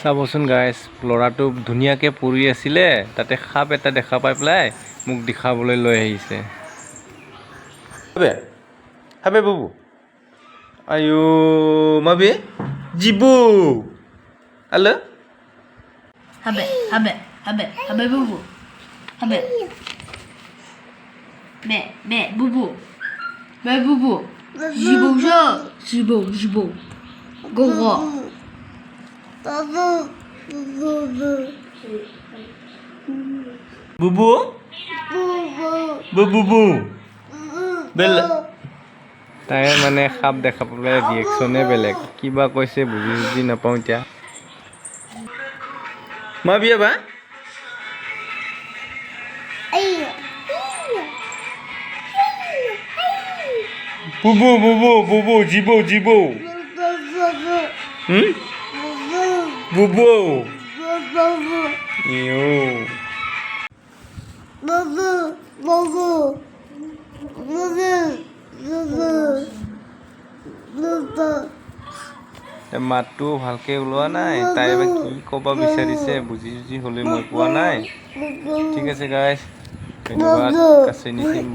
চাবচোন গাইছ, ল'ৰাটো ধুনীয়াকৈ পৰি আছিলে, তাতে সাপ এটা দেখা পাই পেলাই মোক দেখাবলৈ লৈ আহিছে। Habe, habe bubu. Ayo, mabe, jibu. Halo? Habe bubu. Habe. Be bubu. Be bubu. Jibo. Go. Bubu? Bubu. Bel. তাই মানে সাপ দেখা পালে ৰিয়েকশ্যনে বেলেগ, কিবা কৈছে বুজি নাপাওঁ এতিয়া। Mabe apa? Bubu, jibo. Hmm? Bubu. Iyo. মাতটো ভালকৈ ওলোৱা নাই, তাই এবাৰ কি ক'ব বিচাৰিছে বুজি হ'লে মই পোৱা নাই। ঠিক আছে গাইছ, ধন্যবাদ, কাছে নিচিম।